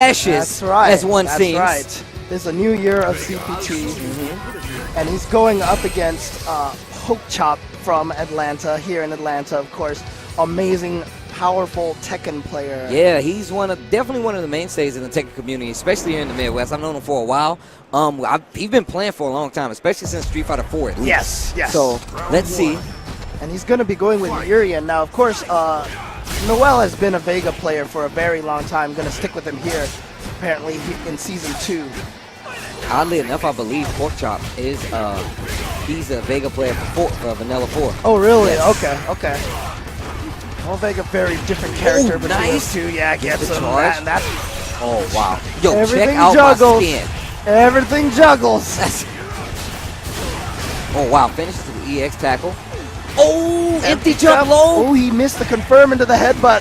Ashes, as one seems. That's right. There's a new year of CPT, and he's going up against Poke Chop from Atlanta, here in Atlanta, of course. Amazing, powerful Tekken player. Yeah, he's definitely one of the mainstays in the Tekken community, especially here in the Midwest. I've known him for a while. He's been playing for a long time, especially since Street Fighter 4. Yes. So let's see. And he's going to be going with Urian. Now, of course, Noel has been a Vega player for a very long time. Going to stick with him here, apparently, in Season 2. Oddly enough, I believe Pork Chop is he's a Vega player for Vanilla 4. Oh, really? Yes. Okay. Well, Vega, very different character, but nice. Too. Yeah, gets him. That. Oh, wow. Yo, everything check out juggles. my skin. Everything juggles. Oh, wow. Finishes with the EX tackle. Oh, empty jump low. Oh, he missed the confirm into the headbutt.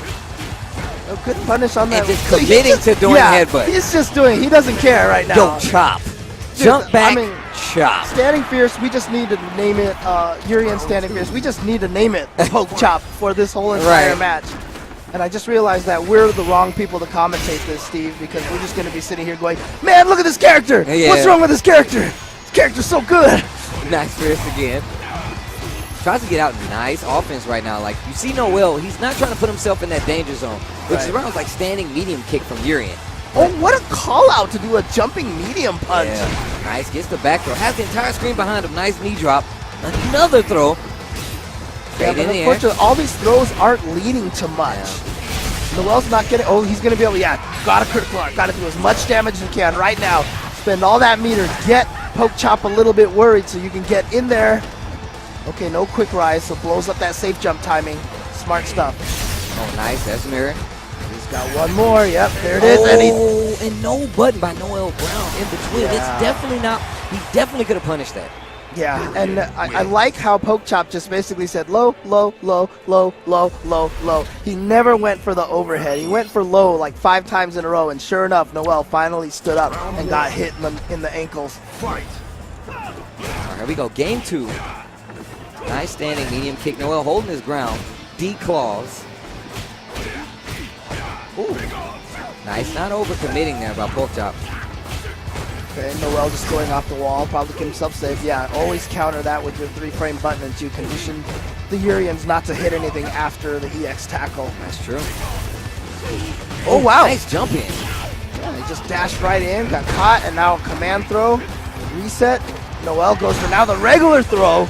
Oh, good punish on that. And just committing to doing headbutt. He's just doing, he doesn't care right now. Yo, chop. Dude, Jump back, chop. Standing Fierce, we just need to name it, Urian Standing Fierce. We just need to name it Poke Chop for this whole entire match. And I just realized that we're the wrong people to commentate this, Steve, because we're just going to be sitting here going, man, look at this character. Yeah. What's wrong with this character? This character's so good. Nice Fierce again. Tries to get out nice offense right now. Like, you see Noel, he's not trying to put himself in that danger zone, which is around like standing medium kick from Urian. Oh, what a call out to do a jumping medium punch. Yeah. Nice, gets the back throw. Has the entire screen behind him. Nice knee drop. Another throw. Yeah, but unfortunately, all these throws aren't leading to much. Yeah. Noel's not getting, he's going to be able, gotta critical art. Gotta do as much damage as you can right now. Spend all that meter. Get Poke Chop a little bit worried so you can get in there. Okay, no quick rise, so blows up that safe jump timing. Smart stuff. Oh, nice. That's mirror. He's got one more. Yep, there it is. And no button by Noel Brown in between. Yeah. It's definitely not. He definitely could have punished that. Yeah, and I like how Poke Chop just basically said low, low, low, low, low, low, low. He never went for the overhead. He went for low like 5 times in a row, and sure enough, Noel finally stood up and got hit in the ankles. All right, here we go. Game 2. Nice standing medium kick. Noel holding his ground. D-claws. Ooh. Nice. Not over-committing there by Pork Chop. Okay, Noel just going off the wall. Probably keep himself safe. Yeah, always counter that with your 3-frame button and you condition the Urians not to hit anything after the EX tackle. That's true. Oh, wow. Nice jump in. Yeah, he just dashed right in, got caught, and now command throw. Reset. Noel goes for now the regular throw.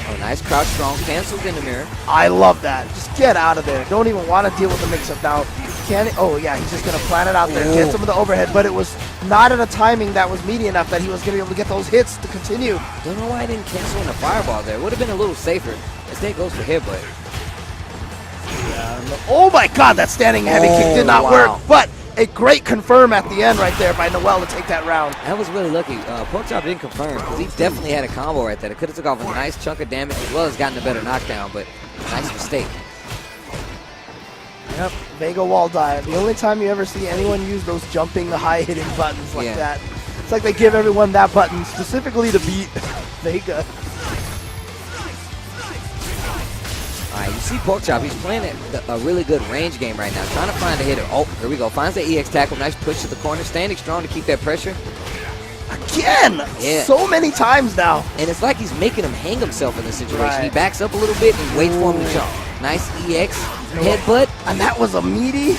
Oh, nice crouch strong, canceled in the mirror. I love that. Just get out of there. Don't even want to deal with the mix-up now. He's just going to plan it out there, get some of the overhead, but it was not at a timing that was meaty enough that he was going to be able to get those hits to continue. Don't know why I didn't cancel in the fireball there. Would have been a little safer. Instead goes for headbutt. Yeah, oh my God, that standing heavy kick did not work, but a great confirm at the end right there by Noel to take that round. That was really lucky. Pork Chop didn't confirm because he definitely had a combo right there. It could have took off a nice chunk of damage as well as gotten a better knockdown, but nice mistake. Yep, Vega wall dive. The only time you ever see anyone use those jumping, high hitting buttons like that. It's like they give everyone that button specifically to beat Vega. All right, you see Pork Chop, he's playing a really good range game right now, trying to find a hitter. Oh, here we go, finds the EX tackle, nice push to the corner, standing strong to keep that pressure. Again! Yeah. So many times now. And it's like he's making him hang himself in this situation. He backs up a little bit and waits for him to jump. Nice EX headbutt. And that was a meaty,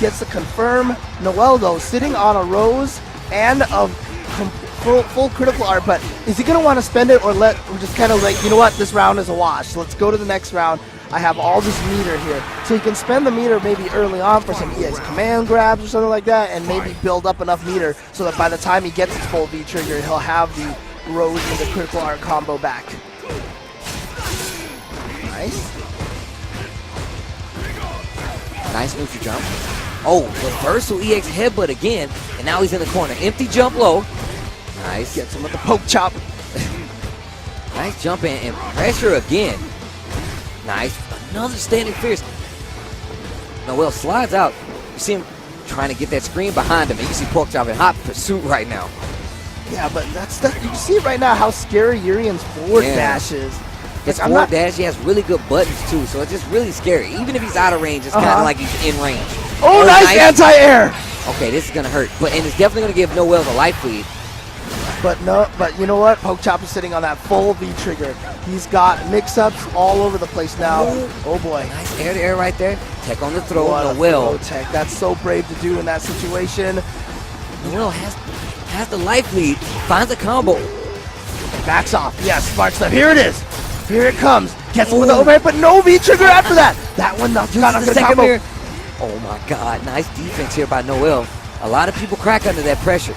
gets the confirm. Noel, though, sitting on a rose and a full critical art, but is he going to want to spend it or we're just kind of like, you know what, this round is a wash. Let's go to the next round. I have all this meter here. So he can spend the meter maybe early on for some EX command grabs or something like that and maybe build up enough meter so that by the time he gets his full V trigger, he'll have the rose and the critical art combo back. Nice. Nice neutral jump. Oh, reversal EX headbutt again, and now he's in the corner. Empty jump low. Nice. Gets him with the Poke Chop. Nice jump in and pressure again. Nice. Another standing fierce. Noel slides out. You see him trying to get that screen behind him, and you see Pork Chop in hot pursuit right now. Yeah, but you see right now how scary Urian's forward dash is. His forward dash, he has really good buttons too, so it's just really scary. Even if he's out of range, it's kind of like he's in range. Oh, nice anti-air! Okay, this is going to hurt. And it's definitely going to give Noel the life lead. But you know what? Pokechop is sitting on that full V trigger. He's got mix-ups all over the place now. Oh boy. Nice air-to-air right there. Tech on the throw. What Noel. a throw tech. That's so brave to do in that situation. Noel has the life lead. Finds a combo. Backs off. Yes, smart stuff. Here it is. Here it comes. Gets him with the overhead, but no V trigger after that. That one got a good combo. Mirror. Oh my God. Nice defense here by Noel. A lot of people crack under that pressure.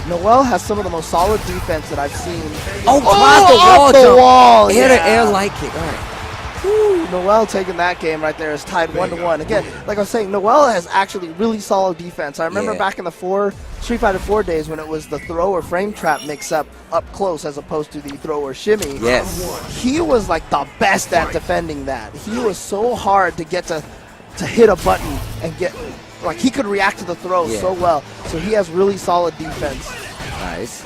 Noel has some of the most solid defense that I've seen. Off the wall. Air to air Yeah. like it. All right. Woo, Noel taking that game right there is tied 1-1. Again, like I was saying, Noel has actually really solid defense. I remember back in the Street Fighter 4 days when it was the throw or frame trap mix-up up close as opposed to the throw or shimmy. Yes. He was like the best at defending that. He was so hard to get to hit a button and get, like he could react to the throw so well. So he has really solid defense. Nice.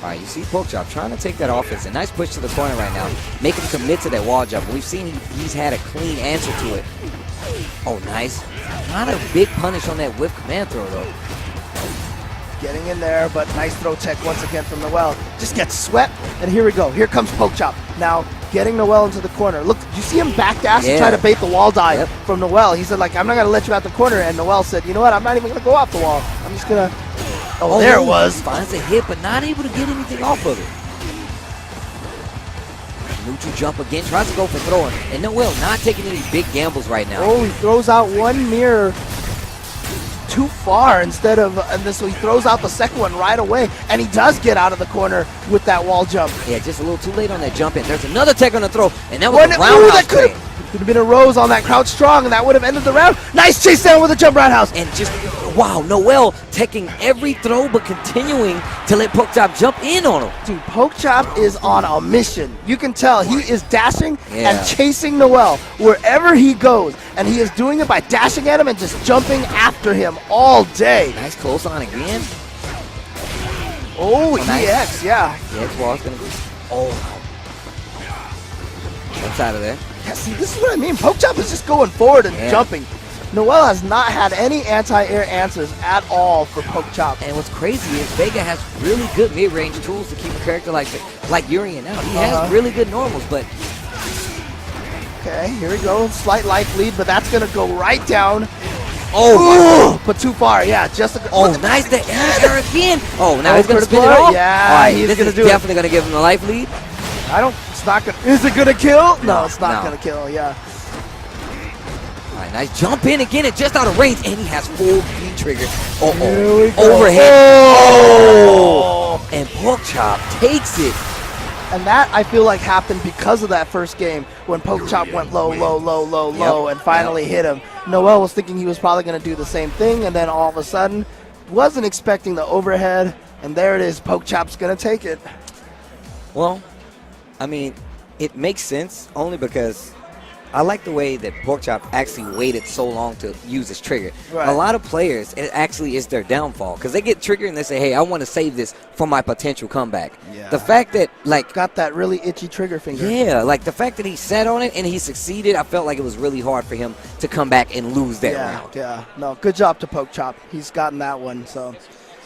All right, you see Pokechop trying to take that offense. A nice push to the corner right now. Make him commit to that wall jump. We've seen he's had a clean answer to it. Oh, nice. Not a big punish on that whip command throw, though. Getting in there, but nice throw tech once again from Noel. Just gets swept, and here we go. Here comes Pokechop. Now, getting Noel into the corner. Look, you see him backdash and try to bait the wall dive from Noel. He said, like, I'm not going to let you out the corner, and Noel said, you know what, I'm not even going to go off the wall. I'm just going to... Oh, there it was. Finds a hit, but not able to get anything off of it. Neutral jump again, tries to go for throwing. And Noel not taking any big gambles right now. Oh, he throws out one mirror too far instead of, so he throws out the second one right away, and he does get out of the corner with that wall jump. Yeah, just a little too late on that jump in. There's another tech on the throw, and that was a roundhouse train. Could have been a Rose on that crouch strong, and that would have ended the round. Nice chase down with a jump roundhouse. And just, wow, Noel taking every throw but continuing to let Pokechop jump in on him. Dude, Pokechop is on a mission. You can tell he is dashing and chasing Noel wherever he goes. And he is doing it by dashing at him and just jumping after him all day. Nice close on again. Oh, EX, yeah. EX wall's going to be, Jumps out of there. Yeah, see, this is what I mean. Pokechop is just going forward and jumping. Noel has not had any anti-air answers at all for Pokechop. And what's crazy is Vega has really good mid-range tools to keep a character like Urian out. He has really good normals, but... Okay, here we go. Slight life lead, but that's going to go right down. Oh, but too far. Yeah, just a... nice. The air again. Oh, now he's going to spin it off? Yeah, he's going to do it. Definitely going to give him the life lead. It's not going to... Is it going to kill? No, it's not going to kill, yeah. All right, nice jump in again and just out of range, and he has full V trigger. Overhead. And Pokechop takes it. And that, I feel like, happened because of that first game when Pokechop went low, and finally hit him. Noel was thinking he was probably going to do the same thing, and then all of a sudden, wasn't expecting the overhead, and there it is. Pokechop's going to take it. Well, I mean, it makes sense only because I like the way that Pokechop actually waited so long to use his trigger. Right. A lot of players, it actually is their downfall because they get triggered and they say, hey, I want to save this for my potential comeback. Yeah. The fact that, like... Got that really itchy trigger finger. Yeah, like the fact that he sat on it and he succeeded, I felt like it was really hard for him to come back and lose that round. Yeah, no, good job to Pokechop. He's gotten that one, so...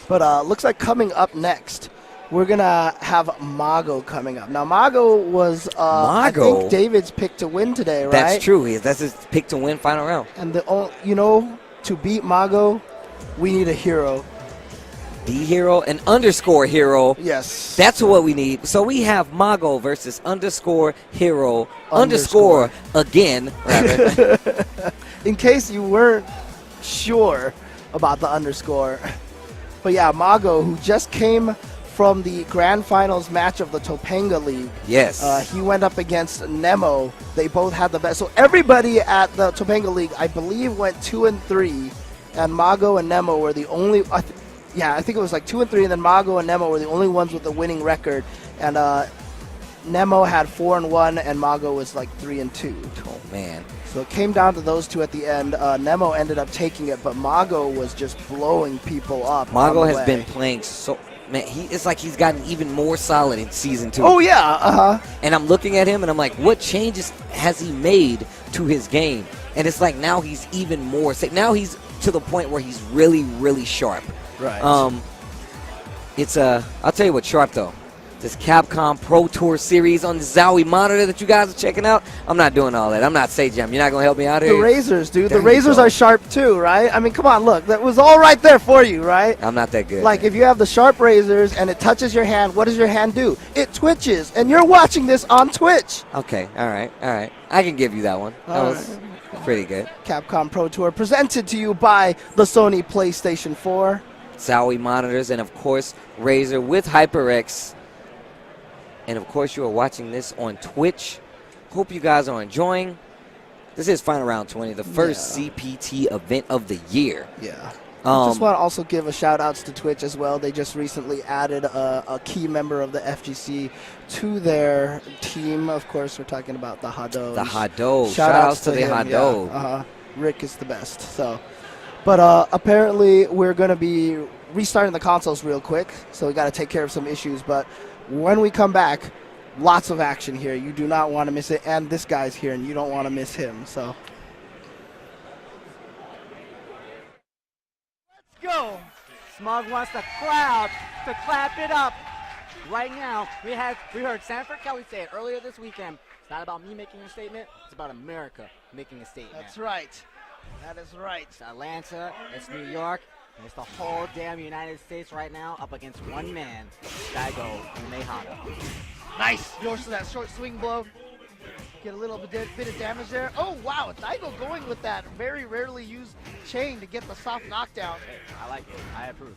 But looks like coming up next, we're going to have Mago coming up. Now, Mago was, I think, David's pick to win today, right? That's true. That's his pick to win final round. And, to beat Mago, we need a hero. The hero and underscore hero. Yes. That's what we need. So we have Mago versus underscore hero underscore again, rather. In case you weren't sure about the underscore. But yeah, Mago, who just came from the grand finals match of the Topanga League. Yes. He went up against Nemo. They both had the best. So everybody at the Topanga League, I believe, went 2-3, and Mago and Nemo were the only. I think it was like 2-3, and then Mago and Nemo were the only ones with the winning record. And Nemo had 4-1, and Mago was like 3-2. Oh man. So it came down to those two at the end. Nemo ended up taking it, but Mago was just blowing people up. Mago has been playing so. Man, it's like he's gotten even more solid in Season 2. Oh, yeah, And I'm looking at him, and I'm like, what changes has he made to his game? And it's like now he's even more safe. Now he's to the point where he's really, really sharp. Right. I'll tell you what's sharp though. This Capcom Pro Tour series on the Zowie monitor that you guys are checking out. I'm not doing all that. I'm not Sejam. You're not gonna help me out here. The razors, dude. There The razors you go. are sharp too, right? I mean, come on, look. That was all right there for you, right? I'm not that good. Like, man. if you have the sharp razors and it touches your hand, what does your hand do? It twitches, and you're watching this on Twitch. Okay, all right. I can give you that one. That All was pretty good. Capcom Pro Tour presented to you by the Sony PlayStation 4. Zowie monitors, and of course, Razer with HyperX. And of course, you are watching this on Twitch. Hope you guys are enjoying. This is Final Round 20, the first CPT event of the year. Yeah. Just want to also give a shout outs to Twitch as well. They just recently added a key member of the FGC to their team. Of course, we're talking about the Hado. The Hado. Shout outs to the him, Hado. Yeah. Rick is the best. So, but apparently we're going to be restarting the consoles real quick. So we got to take care of some issues. But when we come back, lots of action here. You do not want to miss it. And this guy's here, and you don't want to miss him. So let's go. Smug wants the crowd to clap it up. Right now, we heard Sanford Kelly say it earlier this weekend. It's not about me making a statement. It's about America making a statement. that's right. That is right. It's Atlanta. It's New York. And it's the whole damn United States right now up against one man, Daigo Umehara. Nice. Goes to that short swing blow. Get a little bit of damage there. Oh, wow. Daigo going with that very rarely used chain to get the soft knockdown. Hey, I like it. I approve.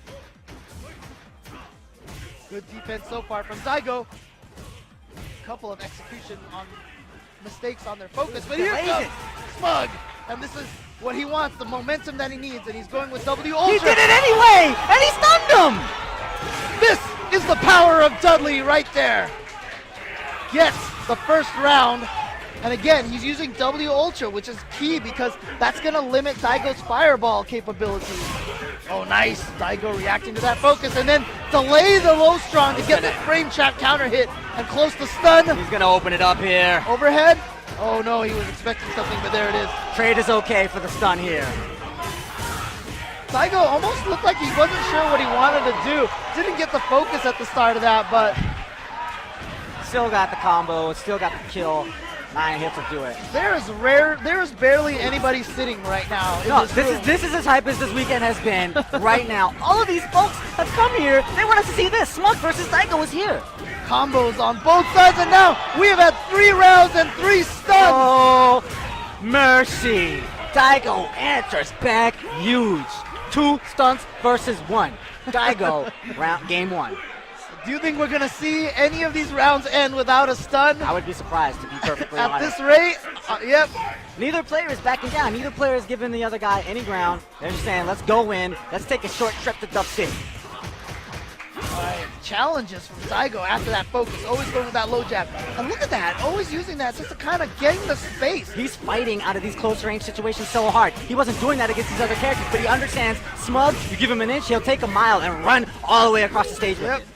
Good defense so far from Daigo. Couple of execution on mistakes on their focus. But here comes Smug. And this is what he wants, the momentum that he needs. And he's going with W Ultra. He did it anyway! And he stunned him! This is the power of Dudley right there. Gets the first round. And again, he's using W Ultra, which is key because that's going to limit Daigo's fireball capabilities. Oh, nice. Daigo reacting to that focus and then delay the low strong to get the frame trap counter hit and close the stun. He's going to open it up here. Overhead. Oh, no, he was expecting something, but there it is. Trade is okay for the stun here. Daigo almost looked like he wasn't sure what he wanted to do. Didn't get the focus at the start of that, but Still got the combo, still got the kill. 9 hits will do it. there is barely anybody sitting right now. in No, this room. this is as hype as this weekend has been right now. All of these folks have come here. They want us to see this. Smug versus Daigo is here. Combos on both sides, and now we have had 3 rounds and 3 stuns. Oh, mercy. Daigo answers back huge. 2 stunts versus 1. Daigo, game 1. Do you think we're going to see any of these rounds end without a stun? I would be surprised, to be perfectly At honest. this rate? Yep. Neither player is backing down. Neither player is giving the other guy any ground. They're just saying, let's go in. Let's take a short trip to Dub City. Alright, challenges from Daigo after that focus. Always going with that low jab. And look at that. Always using that just to kind of gain the space. He's fighting out of these close range situations so hard. He wasn't doing that against these other characters, but he understands Smug, you give him an inch, he'll take a mile and run all the way across the stage with Yep. it.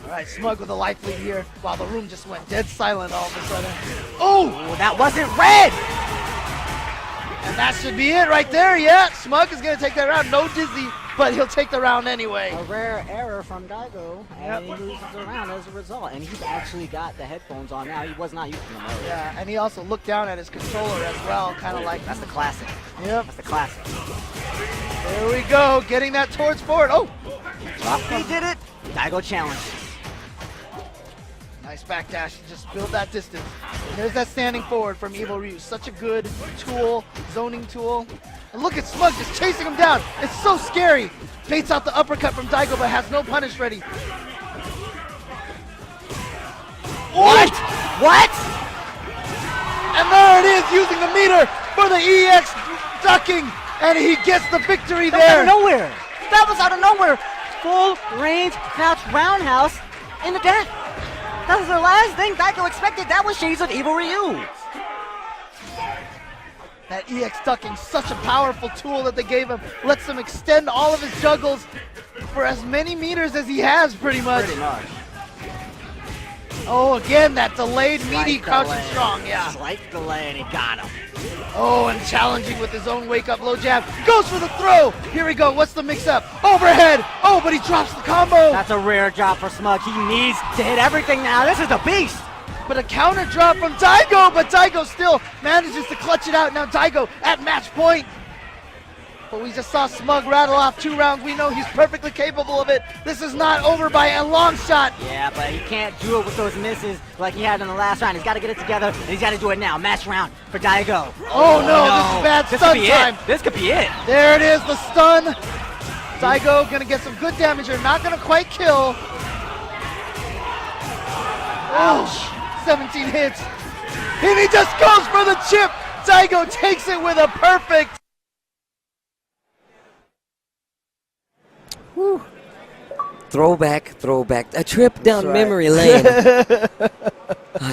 Alright, Smug with a life lead here while the room just went dead silent all of a sudden. Oh! Ooh, that wasn't red! And that should be it right there, yeah. Smug is going to take that round. No dizzy, but he'll take the round anyway. A rare error from Daigo, and Yep. he loses the round as a result. And he's actually got the headphones on now. He was not using them earlier. Yeah, and he also looked down at his controller as well, kind of like, That's the classic. yep. That's the classic. There we go, getting that towards forward. Oh! He did it! Daigo challenge. Nice backdash to just build that distance. And there's that standing forward from Evil Ryu. Such a good tool, zoning tool. And look at Smug just chasing him down. It's so scary. Baits out the uppercut from Daigo, but has no punish ready. What? What? And there it is, using the meter for the EX ducking. And he gets the victory That was out there. of nowhere. That was out of nowhere. Full range crouch roundhouse in the death. That was the last thing Daigo expected. That was Shades of Evil Ryu. That EX ducking, such a powerful tool that they gave him. Lets him extend all of his juggles for as many meters as he has, pretty much. Pretty much. Oh, again, that delayed meaty Slight crouching delay. strong, yeah. Slight delay, and he got him. Oh, and challenging with his own wake-up low jab. Goes for the throw. Here we go. What's the mix-up? Overhead. Oh, but he drops the combo. That's a rare job for Smug. He needs to hit everything now. This is a beast. But a counter drop from Daigo, but Daigo still manages to clutch it out. Now Daigo at match point. But we just saw Smug rattle off 2 rounds. We know he's perfectly capable of it. This is not over by a long shot. Yeah, but he can't do it with those misses like he had in the last round. He's got to get it together, and he's got to do it now. Match round for Daigo. Oh no, this is bad This stun could be time. it. This could be it. There it is, the stun. Daigo gonna get some good damage here. Not gonna quite kill. Ouch. 17 hits. And he just goes for the chip. Daigo takes it with a perfect. Whew. Throwback. A trip down right. memory lane.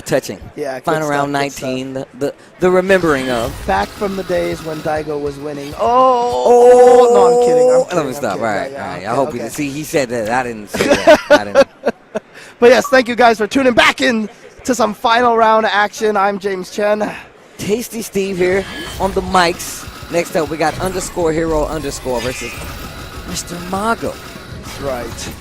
Touching. Yeah, good Final stuff, round good 19, the remembering of. Back from the days when Daigo was winning. Oh, no, I'm kidding. I'm kidding. Let me stop. kidding. Right, Yeah, right. okay, I hope okay. you see. He said that. I didn't say that. I didn't. But yes, thank you guys for tuning back in to some final round action. I'm James Chen. Tasty Steve here on the mics. Next up, we got _hero_ versus Mr. Mago. That's right.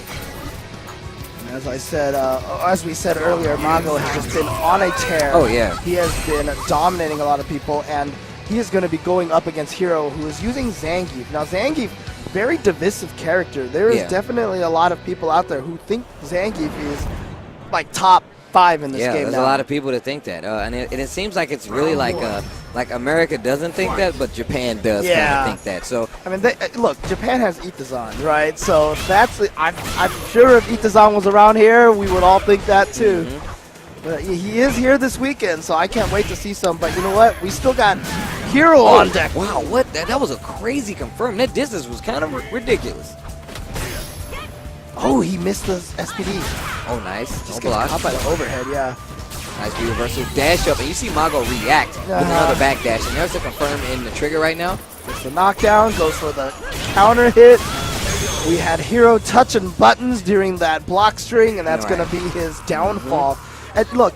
And as I said, as we said earlier, Mago has just been on a tear. Oh, yeah. He has been dominating a lot of people, and he is going to be going up against Hero, who is using Zangief. Now, Zangief, very divisive character. There is definitely a lot of people out there who think Zangief is like top 5 in this game there's now. a lot of people that think that, and it seems like it's really like America doesn't think that, but Japan does kind of think that. So I mean, look, Japan has Itazan, right? So that's I'm sure if Itazan was around here, we would all think that too. But he is here this weekend, so I can't wait to see some. But you know what? We still got Hero on deck. Wow, what? That was a crazy confirm. That distance was kind of ridiculous. Oh, he missed the SPD. Oh, nice. Just No gets block. caught by the overhead, yeah. Nice reversal dash up, and you see Mago react with another back dash. And there's a confirm in the trigger right now. Gets the knockdown, goes for the counter hit. We had Hero touching buttons during that block string, and that's going to be his downfall. And look,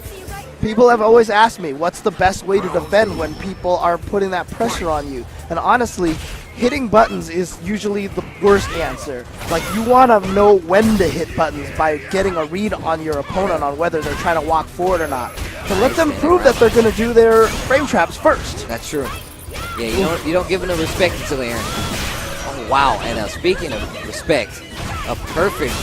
people have always asked me, what's the best way to defend when people are putting that pressure on you? And honestly, hitting buttons is usually the worst answer. Like, you want to know when to hit buttons by getting a read on your opponent on whether they're trying to walk forward or not. So let them prove that they're going to do their frame traps first. That's true. Yeah, you don't give them the respect until they earn it. Oh, wow. And speaking of respect, a perfect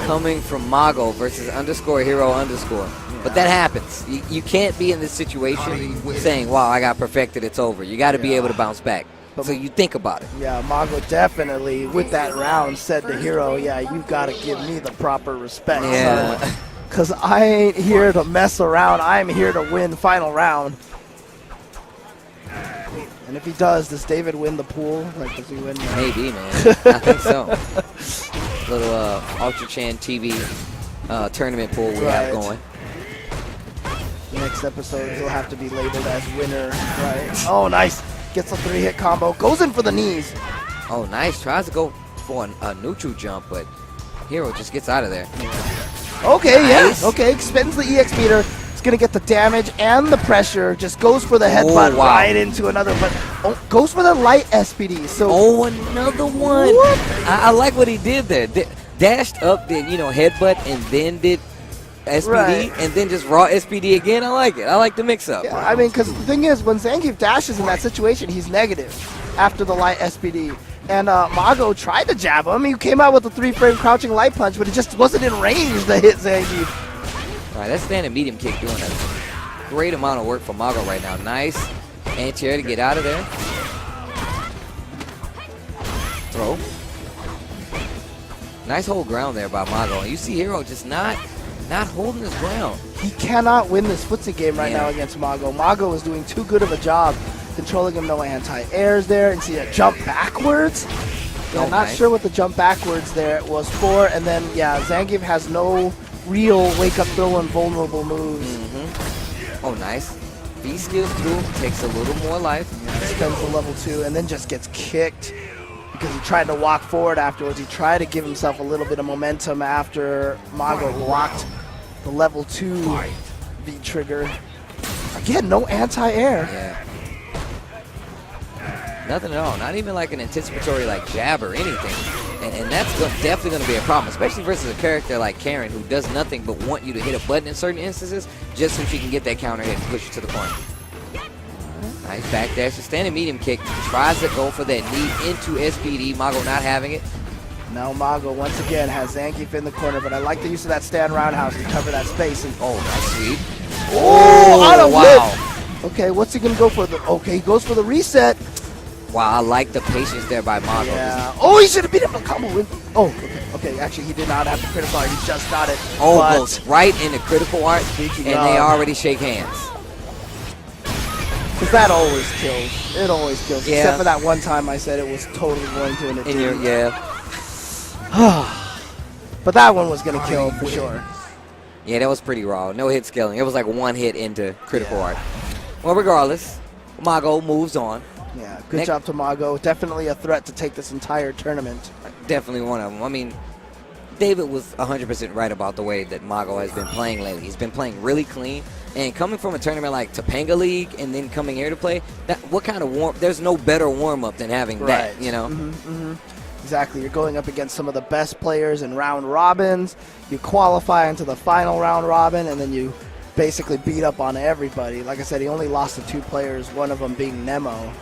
coming from Mago versus _hero_. But that happens. You can't be in this situation saying, wow, I got perfected, it's over. You got to be able to bounce back. So you think about it. Yeah, Mago definitely, with that round, said to Hero, yeah, you got to give me the proper respect. Yeah. Because I ain't here to mess around. I'm here to win final round. And if he does David win the pool? Like, does he win? Maybe, man. I think so. Little Ultra Chan TV tournament pool we have going. Next episode, he'll have to be labeled as winner, right? Oh, nice. Gets a 3-hit combo. Goes in for the knees. Oh, nice. Tries to go for a neutral jump, but Hero just gets out of there. Okay, Nice. yeah. Okay, spends the EX meter. It's going to get the damage and the pressure. Just goes for the headbutt right into another. But goes for the light SPD. So Another one. I like what he did there. Dashed up, then, headbutt, and then did SPD, and then just raw SPD again. I like it. I like the mix-up. Yeah, I mean, because the thing is, when Zangief dashes in that situation, he's negative after the light SPD. And Mago tried to jab him. He came out with a 3-frame crouching light punch, but it just wasn't in range to hit Zangief. All right, that's standing medium kick doing a great amount of work for Mago right now. Nice anti-air to get out of there. Throw. Nice hold ground there by Mago. And you see Hero just not holding his ground. He cannot win this footsie game right now against Mago. Mago is doing too good of a job controlling him. No anti-airs there. And see a jump backwards. Yeah, not sure what the jump backwards there was for. And then, Zangief has no real wake-up throw and vulnerable moves. Oh, nice. B skills through, takes a little more life. Spends the level 2 and then just gets kicked because he tried to walk forward afterwards. He tried to give himself a little bit of momentum after Mago blocked the level 2 V-trigger. Again, no anti-air. Yeah. Nothing at all. Not even like an anticipatory like jab or anything. And that's definitely going to be a problem, especially versus a character like Karen who does nothing but want you to hit a button in certain instances just so she can get that counter hit and push you to the corner. Nice backdash, a standing medium kick. Tries to go for that knee into SPD. Mago not having it. Now Mago once again has Zangief in the corner, but I like the use of that stand roundhouse to cover that space. And Oh, nice sweep. oh, on a wow. whip. Okay, what's he going to go for? Okay, he goes for the reset. Wow, I like the patience there by Mago. Yeah. Oh, he should have beat him a combo win. Oh, okay. Actually, he did not have the critical art. He just got it. Oh, but goes right into critical art, Speaking and of- they already shake hands. because that always kills. It always kills. Yeah. Except for that one time I said it was totally going to, and it In your didn't. yeah, But that one was going to kill for sure. yeah, that was pretty raw. No hit scaling. It was like one hit into critical art. Well, regardless, Mago moves on. Yeah, good job to Mago. Definitely a threat to take this entire tournament. Definitely one of them. I mean, David was 100% right about the way that Mago has been playing lately. He's been playing really clean. And coming from a tournament like Topanga League and then coming here to play, what kind of there's no better warm-up than having that, you know? Exactly. You're going up against some of the best players in round robins. You qualify into the final round robin, and then you basically beat up on everybody. Like I said, he only lost to 2 players, one of them being Nemo.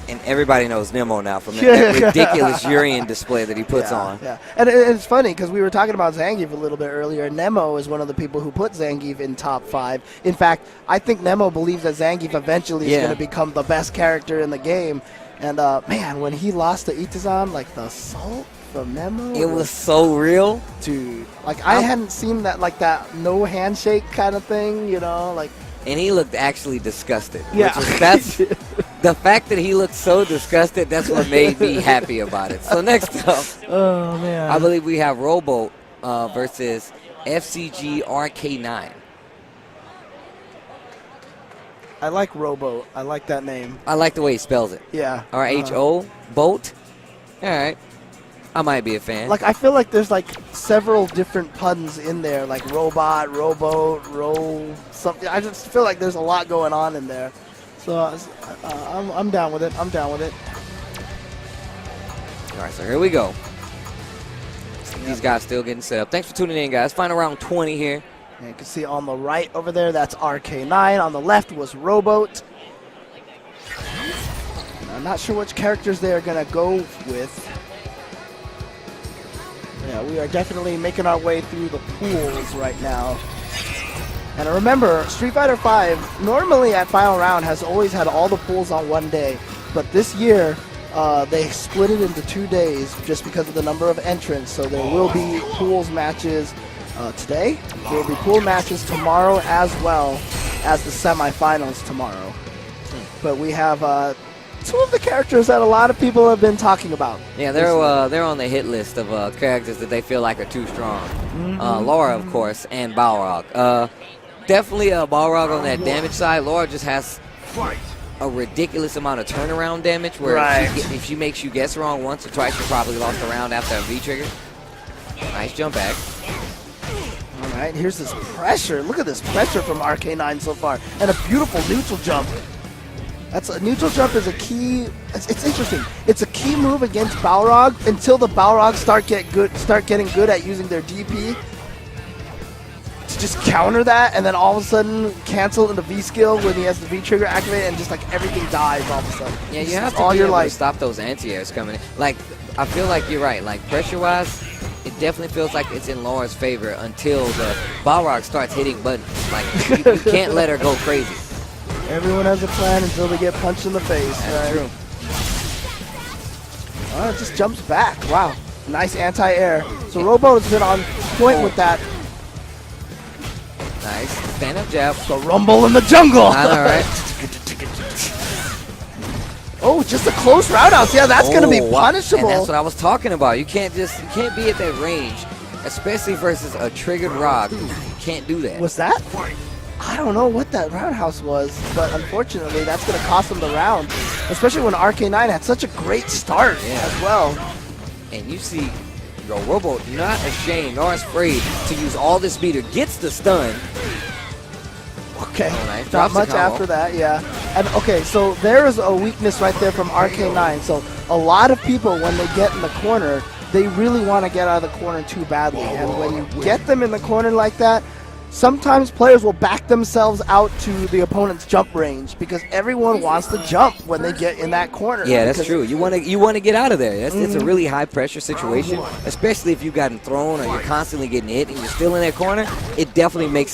And everybody knows Nemo now from that ridiculous Urian display that he puts on. Yeah, and it's funny because we were talking about Zangief a little bit earlier. Nemo is one of the people who put Zangief in top 5. In fact, I think Nemo believes that Zangief eventually is going to become the best character in the game. And man, when he lost to Itazan, like the salt from Nemo, It was so real. dude. Like I hadn't seen that, like that no handshake kind of thing, you know, like. And he looked actually disgusted. Yeah. That's the fact that he looked so disgusted, that's what made me happy about it. So next up, Oh man. I believe we have Rowboat versus FCG RK9. I like Rowboat. I like that name. I like the way he spells it. Yeah. RHO, boat. All right. I might be a fan. Like I feel like there's like several different puns in there, like robot, rowboat, row something. I just feel like there's a lot going on in there. So I'm down with it. I'm down with it. All right, so here we go. These guys still getting set up. Thanks for tuning in, guys. Final round 20 here. And you can see on the right over there, that's RK9. On the left was Rowboat. And I'm not sure which characters they are going to go with. Yeah, we are definitely making our way through the pools right now. And remember, Street Fighter V, normally at Final Round, has always had all the pools on one day. But this year, they split it into 2 days just because of the number of entrants. So there will be pools matches today. There will be pool matches tomorrow as well as the semifinals tomorrow. But we have 2 of the characters that a lot of people have been talking about. Yeah, they're on the hit list of characters that they feel like are too strong. Laura, of course, and Balrog. Definitely Balrog on that damage side. Laura just has a ridiculous amount of turnaround damage where if she makes you guess wrong once or twice, you probably lost a round after a V-trigger. Nice jump back. All right, here's this pressure. Look at this pressure from RK9 so far. And a beautiful neutral jump. That's a neutral jump is a key. It's interesting. It's a key move against Balrog until the Balrog start getting good at using their DP to just counter that, and then all of a sudden cancel into V skill when he has the V trigger activated, and just like everything dies all of a sudden. Yeah, you Just have to all be your able to life. stop those anti-airs coming in. Like, I feel like you're right. Like, pressure-wise, it definitely feels like it's in Laura's favor until the Balrog starts hitting buttons. Like, you can't let her go crazy. Everyone has a plan until they get punched in the face. That's right? True. Oh, it just jumps back. Wow. Nice anti-air. So Robo has been on point with that. Nice. Stand-up jab. The rumble in the jungle. All right. Oh, just a close roundhouse. Yeah, that's going to be punishable. And that's what I was talking about. You can't be at that range, especially versus a triggered Rog. You can't do that. Was that? I don't know what that roundhouse was, but unfortunately, that's going to cost him the round, especially when RK9 had such a great start as well. And you see Yo, Robo not ashamed nor afraid to use all this speed. Gets the stun. Okay, nice. not Drops the much combo. after that, yeah. And okay, so there is a weakness right there from RK9. So a lot of people, when they get in the corner, they really want to get out of the corner too badly. And when you get them in the corner like that, sometimes players will back themselves out to the opponent's jump range because everyone wants to jump when they get in that corner. Yeah, that's because- true. You want to get out of there. It's a really high pressure situation, especially if you've gotten thrown or you're constantly getting hit and you're still in that corner. It definitely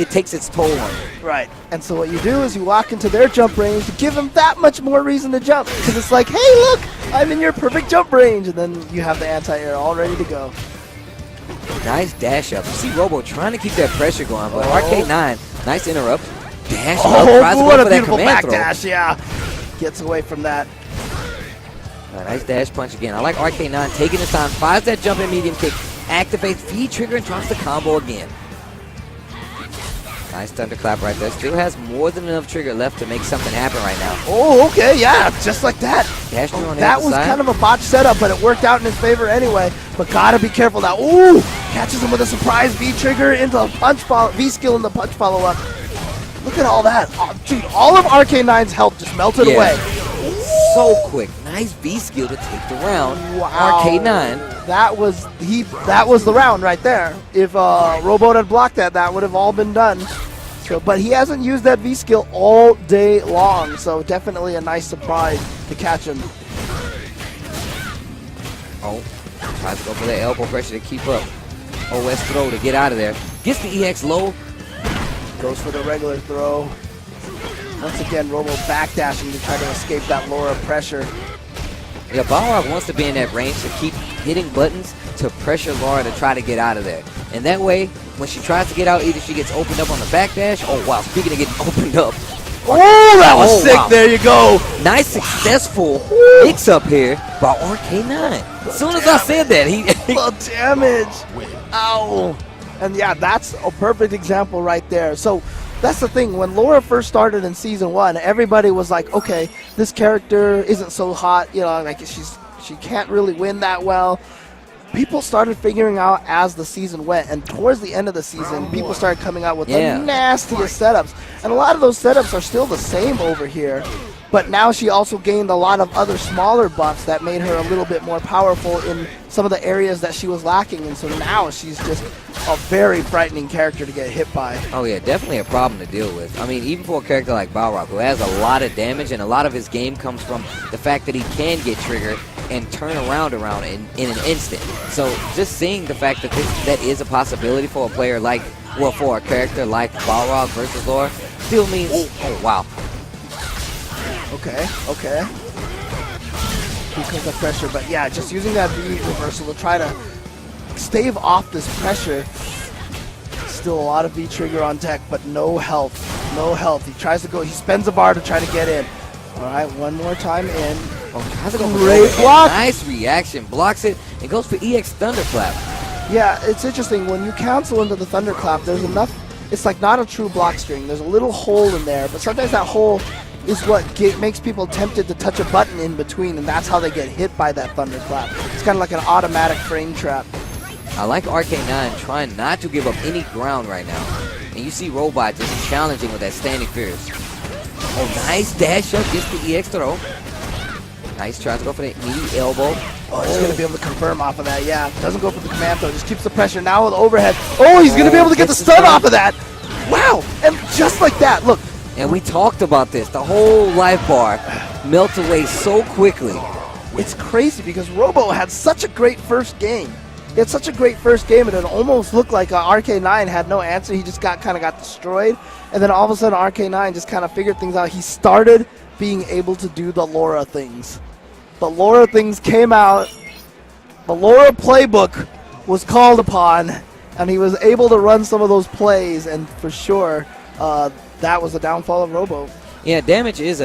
takes its toll on you. Right. And so what you do is you walk into their jump range to give them that much more reason to jump. Because it's like, hey, look, I'm in your perfect jump range. And then you have the anti-air all ready to go. Nice dash up. You see Robo trying to keep that pressure going, but RK9, nice interrupt. Dash up, tries to what go a for that beautiful command throw. backdash, yeah. Gets away from that. Nice dash punch again. I like RK9 taking his time, fires that jump in medium kick, activates V trigger and drops the combo again. Nice thunderclap right there. Still has more than enough trigger left to make something happen right now. Oh, okay, yeah, just like that. Dash through on the That other was side. kind of a botched setup, but it worked out in his favor anyway. But gotta be careful now. Ooh, catches him with a surprise V trigger into a punch follow, V skill in the punch follow up. Look at all that. Oh, dude, all of RK9's health just melted away. So quick. Nice V skill to take the round. Wow. RK9. That was the round right there. If Robo had blocked that, that would have all been done. So, but he hasn't used that V skill all day long, so definitely a nice surprise to catch him. Oh, tries to go for that elbow pressure to keep up. OS throw to get out of there. Gets the EX low. Goes for the regular throw. Once again, Robo backdashing to try to escape that Laura pressure. Yeah, Balrog wants to be in that range to keep hitting buttons to pressure Laura to try to get out of there. And that way, when she tries to get out, either she gets opened up on the backdash. Oh, wow. Speaking of getting opened up. Oh, that was sick. Wow. There you go. Nice successful mix up here by RK9. As soon as I said that, he The damage. Ow. And yeah, that's a perfect example right there. So that's the thing. When Laura first started in Season 1, everybody was like, okay, this character isn't so hot. You know, like she can't really win that well. People started figuring out as the season went, and towards the end of the season, people started coming out with the nastiest setups. And a lot of those setups are still the same over here, but now she also gained a lot of other smaller buffs that made her a little bit more powerful in some of the areas that she was lacking, and so now she's just a very frightening character to get hit by. Oh yeah, definitely a problem to deal with. I mean, even for a character like Balrog, who has a lot of damage, and a lot of his game comes from the fact that he can get triggered and turn around in an instant. So just seeing the fact that that is a possibility for a player like, well, for a character like Balrog versus Laura, still means, oh wow. Okay. Because of pressure, but yeah, just using that V reversal to try to stave off this pressure. Still a lot of V trigger on deck, but no health. He tries to go, he spends a bar to try to get in. All right, one more time in. Oh, tries to go for Great the block. Nice reaction, blocks it, and goes for EX Thunderclap. Yeah, it's interesting. When you cancel into the Thunderclap, there's enough, it's like not a true block string. There's a little hole in there, but sometimes that hole is what makes people tempted to touch a button in between, and that's how they get hit by that Thunderclap. It's kind of like an automatic frame trap. I like RK9 trying not to give up any ground right now. And you see Robot just challenging with that standing fierce. Oh, nice dash up, gets the EX throw. Nice try to go for the knee elbow. Oh, he's going to be able to confirm off of that, yeah. Doesn't go for the command throw, just keeps the pressure now with overhead. Oh, he's going to be able to get the stun off of that. Wow, and just like that, look. And we talked about this. The whole life bar melts away so quickly. It's crazy because Robo had such a great first game. He had such a great first game, and it almost looked like RK9 had no answer. He just kind of got destroyed. And then all of a sudden, RK9 just kind of figured things out. He started being able to do the Laura things. The Laura things came out. The Laura playbook was called upon, and he was able to run some of those plays. And for sure, that was the downfall of Robo. Yeah, damage is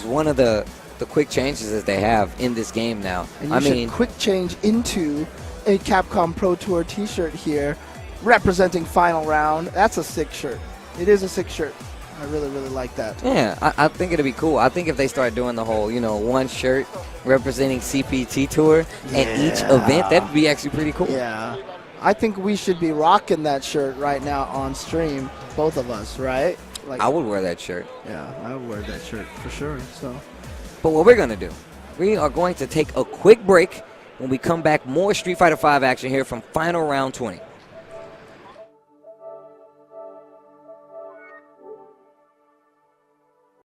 one of the quick changes that they have in this game now. And you should quick change into a Capcom Pro Tour t-shirt here, representing Final Round. That's a sick shirt. It is a sick shirt. I really, really like that. Yeah, I think it'd be cool. I think if they start doing the whole, one shirt representing CPT Tour and each event, that'd be actually pretty cool. Yeah. I think we should be rocking that shirt right now on stream, both of us, right? Like, I would wear that shirt. Yeah, I would wear that shirt for sure. So, But what we're going to do, we are going to take a quick break. When we come back, more Street Fighter V action here from Final Round 20.